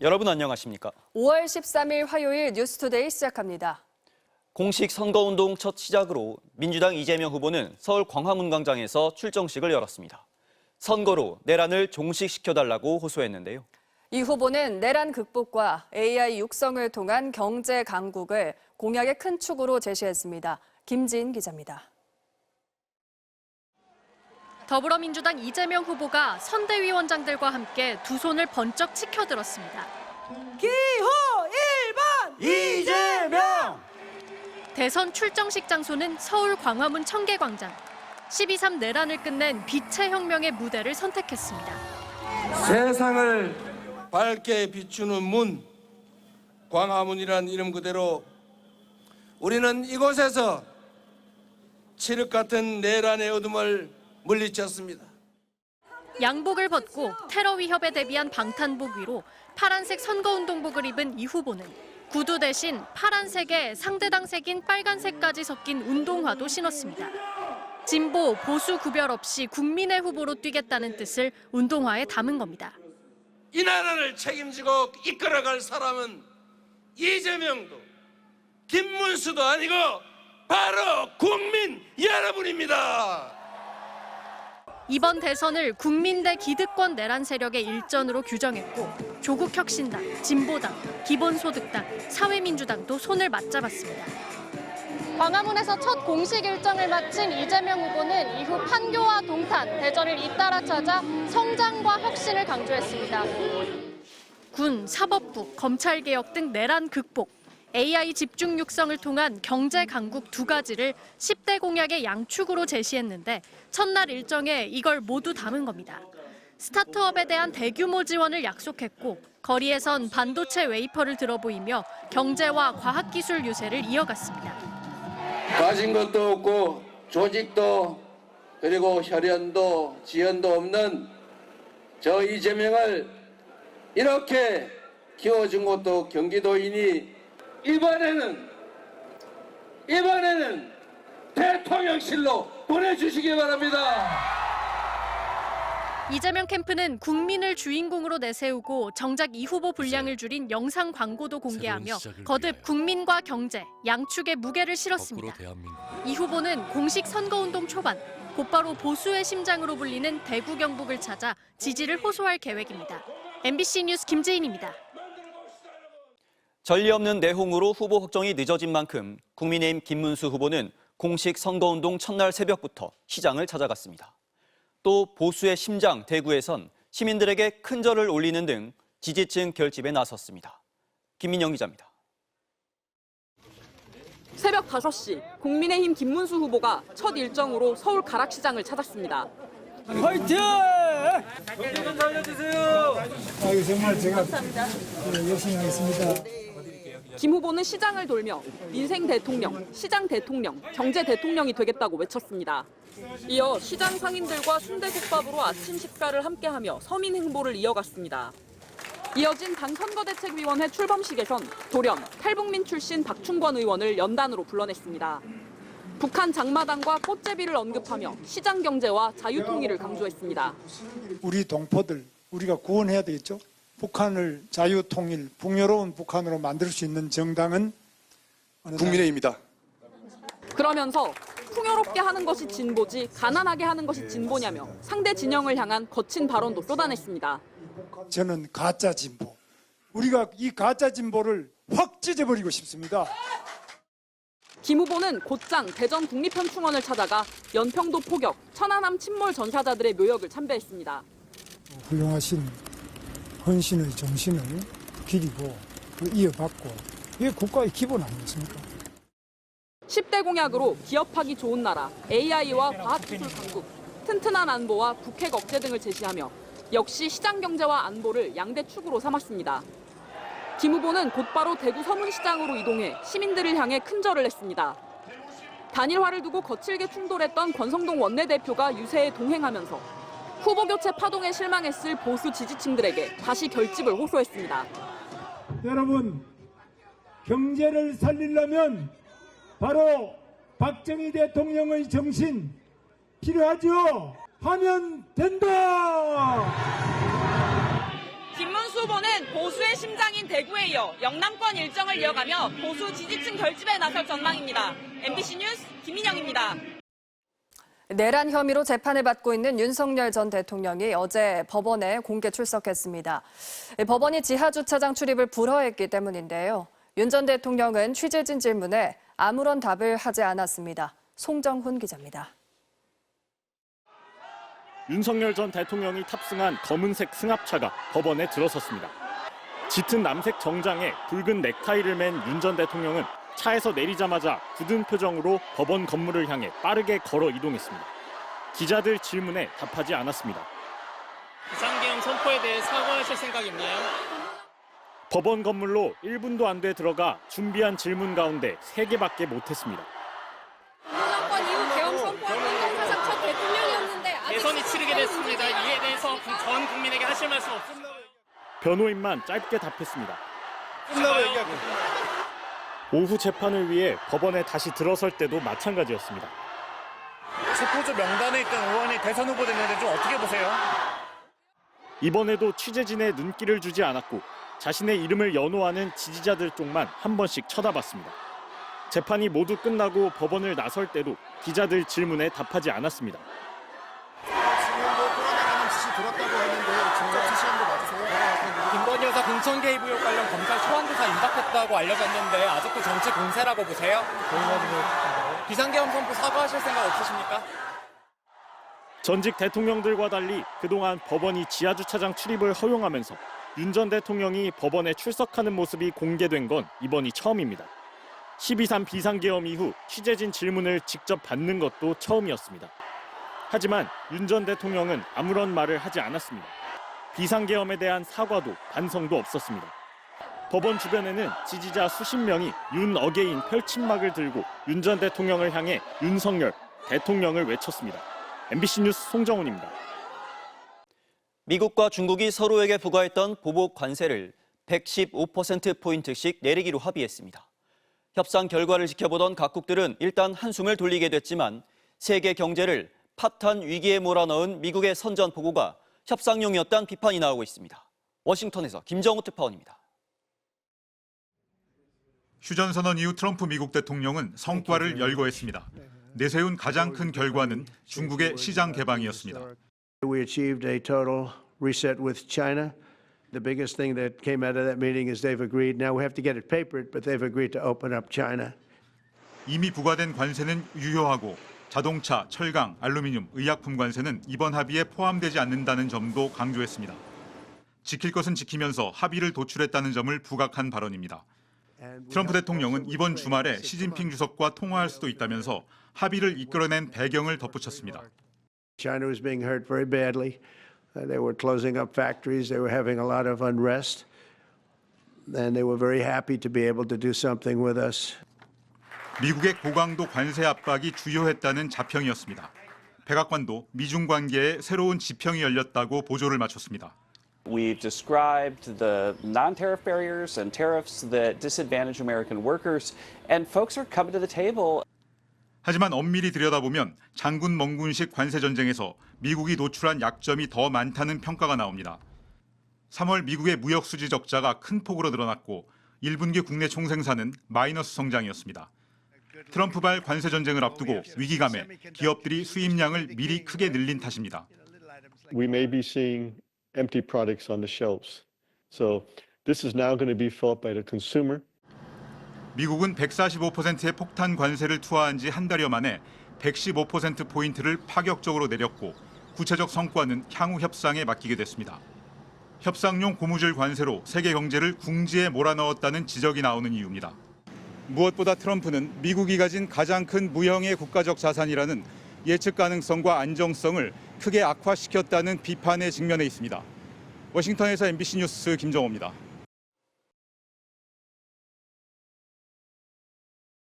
여러분 안녕하십니까? 5월 13일 화요일 뉴스투데이 시작합니다. 공식 선거운동 첫 시작으로 민주당 이재명 후보는 서울 광화문광장에서 출정식을 열었습니다. 선거로 내란을 종식시켜달라고 호소했는데요. 이 후보는 내란 극복과 AI 육성을 통한 경제 강국을 공약의 큰 축으로 제시했습니다. 김지인 기자입니다. 더불어민주당 이재명 후보가 선대위원장들과 함께 두 손을 번쩍 치켜들었습니다. 기호 1번 이재명! 대선 출정식 장소는 서울 광화문 청계광장. 12.3 내란을 끝낸 빛의 혁명의 무대를 선택했습니다. 세상을 밝게 비추는 문, 광화문이란 이름 그대로 우리는 이곳에서 칠흑 같은 내란의 어둠을 물리쳤습니다. 양복을 벗고 테러 위협에 대비한 방탄복 위로 파란색 선거운동복을 입은 이 후보는 구두 대신 파란색에 상대당 색인 빨간색까지 섞인 운동화도 신었습니다. 진보, 보수 구별 없이 국민의 후보로 뛰겠다는 뜻을 운동화에 담은 겁니다. 이 나라를 책임지고 이끌어갈 사람은 이재명도 김문수도 아니고 바로 국민 여러분입니다. 이번 대선을 국민 대 기득권 내란 세력의 일전으로 규정했고 조국혁신당, 진보당, 기본소득당, 사회민주당도 손을 맞잡았습니다. 광화문에서 첫 공식 일정을 마친 이재명 후보는 이후 판교와 동탄, 대전을 잇따라 찾아 성장과 혁신을 강조했습니다. 군, 사법부, 검찰개혁 등 내란 극복, AI 집중 육성을 통한 경제 강국 두 가지를 10대 공약의 양축으로 제시했는데 첫날 일정에 이걸 모두 담은 겁니다. 스타트업에 대한 대규모 지원을 약속했고 거리에선 반도체 웨이퍼를 들어보이며 경제와 과학기술 유세를 이어갔습니다. 가진 것도 없고 조직도 그리고 혈연도 지연도 없는 저 이재명을 이렇게 키워준 것도 경기도이니 이번에는 대통령실로 보내주시기 바랍니다. 이재명 캠프는 국민을 주인공으로 내세우고 정작 이 후보 분량을 줄인 영상 광고도 공개하며 거듭 국민과 경제, 양축의 무게를 실었습니다. 이 후보는 공식 선거운동 초반 곧바로 보수의 심장으로 불리는 대구 경북을 찾아 지지를 호소할 계획입니다. MBC 뉴스 김재인입니다. 전례 없는 내홍으로 후보 확정이 늦어진 만큼 국민의힘 김문수 후보는 공식 선거운동 첫날 새벽부터 시장을 찾아갔습니다. 또 보수의 심장 대구에선 시민들에게 큰 절을 올리는 등 지지층 결집에 나섰습니다. 김민영 기자입니다. 새벽 5시 국민의힘 김문수 후보가 첫 일정으로 서울 가락시장을 찾았습니다. 화이팅! 좀 살려주세요. 정말 제가 열심히 하겠습니다. 김 후보는 시장을 돌며 민생 대통령, 시장 대통령, 경제 대통령이 되겠다고 외쳤습니다. 이어 시장 상인들과 순대국밥으로 아침 식사를 함께하며 서민 행보를 이어갔습니다. 이어진 당 선거대책위원회 출범식에선 돌연 탈북민 출신 박충권 의원을 연단으로 불러냈습니다. 북한 장마당과 꽃제비를 언급하며 시장 경제와 자유통일을 강조했습니다. 우리 동포들 우리가 구원해야 되겠죠. 북한을 자유통일, 풍요로운 북한으로 만들 수 있는 정당은 국민의힘이다. 그러면서 풍요롭게 하는 것이 진보지 가난하게 하는 것이 진보냐며 상대 진영을 향한 거친 발언도 쏟아냈습니다. 저는 가짜 진보. 우리가 이 가짜 진보를 확 찢어버리고 싶습니다. 김 후보는 곧장 대전 국립현충원을 찾아가 연평도 포격, 천안함 침몰 전사자들의 묘역을 참배했습니다. 훌륭하신 헌신의 정신을 기리고 이어받고 이게 국가의 기본 아니겠습니까? 10대 공약으로 기업하기 좋은 나라, AI와 과학기술 강국, 튼튼한 안보와 북핵 억제 등을 제시하며 역시 시장 경제와 안보를 양대 축으로 삼았습니다. 김 후보는 곧바로 대구 서문시장으로 이동해 시민들을 향해 큰 절을 했습니다. 단일화를 두고 거칠게 충돌했던 권성동 원내대표가 유세에 동행하면서 후보 교체 파동에 실망했을 보수 지지층들에게 다시 결집을 호소했습니다. 여러분, 경제를 살리려면 바로 박정희 대통령의 정신 필요하죠? 하면 된다! 김문수 김문수 후보는 보수의 심장인 대구에 이어 영남권 일정을 이어가며 보수 지지층 결집에 나설 전망입니다. MBC 뉴스 김민영입니다. 내란 혐의로 재판을 받고 있는 윤석열 전 대통령이 어제 법원에 공개 출석했습니다. 법원이 지하주차장 출입을 불허했기 때문인데요. 윤 전 대통령은 취재진 질문에 아무런 답을 하지 않았습니다. 송정훈 기자입니다. 윤석열 전 대통령이 탑승한 검은색 승합차가 법원에 들어섰습니다. 짙은 남색 정장에 붉은 넥타이를 맨 윤 전 대통령은 차에서 내리자마자 굳은 표정으로 법원 건물을 향해 빠르게 걸어 이동했습니다. 기자들 질문에 답하지 않았습니다. 비상계엄 선포에 대해 사과하실 생각 있나요? 법원 건물로 1분도 안 돼 들어가 준비한 질문 가운데 3개밖에 못했습니다. 정권 이후 계엄 선포한 헌정사상 첫 대통령이었는데 대선이 치르게 됐습니다. 이에 대해서 전 국민에게 하실 말씀 없습니다. 변호인만 짧게 답했습니다. 오후 재판을 위해 법원에 다시 들어설 때도 마찬가지였습니다. 체포조 명단에 있던 의원이 대선 후보 됐는데 좀 어떻게 보세요? 이번에도 취재진의 눈길을 주지 않았고 자신의 이름을 연호하는 지지자들 쪽만 한 번씩 쳐다봤습니다. 재판이 모두 끝나고 법원을 나설 때도 기자들 질문에 답하지 않았습니다. 김건희 여사 공천 개입 의혹 관련 검찰 소환조사 임박했다고 알려졌는데 아직도 정치 공세라고 보세요? 비상계엄 선포 사과하실 생각 없으십니까? 전직 대통령들과 달리 그동안 법원이 지하주차장 출입을 허용하면서 윤 전 대통령이 법원에 출석하는 모습이 공개된 건 이번이 처음입니다. 12.3 비상계엄 이후 취재진 질문을 직접 받는 것도 처음이었습니다. 하지만 윤 전 대통령은 아무런 말을 하지 않았습니다. 비상계엄에 대한 사과도 반성도 없었습니다. 법원 주변에는 지지자 수십 명이 윤 어게인 펼침막을 들고 윤 전 대통령을 향해 윤석열 대통령을 외쳤습니다. MBC 뉴스 송정훈입니다. 미국과 중국이 서로에게 부과했던 보복 관세를 115%포인트씩 내리기로 합의했습니다. 협상 결과를 지켜보던 각국들은 일단 한숨을 돌리게 됐지만 세계 경제를 파탄 위기에 몰아넣은 미국의 선전포고가 협상용이었다는 비판이 나오고 있습니다. 워싱턴에서 김정우 특파원입니다. 휴전선언 이후 트럼프 미국 대통령은 성과를 열거했습니다. 내세운 가장 큰 결과는 중국의 시장 개방이었습니다. We achieved a total reset with China. The biggest thing that came out of that meeting is they've agreed. Now we have to get it papered, but they've agreed to open up China. 이미 부과된 관세는 유효하고 자동차, 철강, 알루미늄, 의약품 관세는 이번 합의에 포함되지 않는다는 점도 강조했습니다. 지킬 것은 지키면서 합의를 도출했다는 점을 부각한 발언입니다. 트럼프 대통령은 이번 주말에 시진핑 주석과 통화할 수도 있다면서 합의를 이끌어낸 배경을 덧붙였습니다. China was being hurt very badly. They were closing up factories. They were having a lot of unrest. And they were very happy to be able to do something with us. 미국의 고강도 관세 압박이 주요했다는 자평이었습니다. 백악관도 미중 관계에 새로운 지평이 열렸다고 보조를 마쳤습니다. We've described the non-tariff barriers and tariffs that disadvantage American workers, and folks are coming to the table. 하지만 엄밀히 들여다보면 장군 멍군식 관세 전쟁에서 미국이 노출한 약점이 더 많다는 평가가 나옵니다. 3월 미국의 무역 수지 적자가 큰 폭으로 늘어났고 1분기 국내 총생산은 마이너스 성장이었습니다. 트럼프발 관세 전쟁을 앞두고 위기감에 기업들이 수입량을 미리 크게 늘린 탓입니다. We may be seeing empty products on the shelves. So this is now going to be felt by the consumer. 미국은 145%의 폭탄 관세를 투하한 지 한 달여 만에 115%포인트를 파격적으로 내렸고 구체적 성과는 향후 협상에 맡기게 됐습니다. 협상용 고무줄 관세로 세계 경제를 궁지에 몰아넣었다는 지적이 나오는 이유입니다. 무엇보다 트럼프는 미국이 가진 가장 큰 무형의 국가적 자산이라는 예측 가능성과 안정성을 크게 악화시켰다는 비판에 직면해 있습니다. 워싱턴에서 MBC 뉴스 김정호입니다.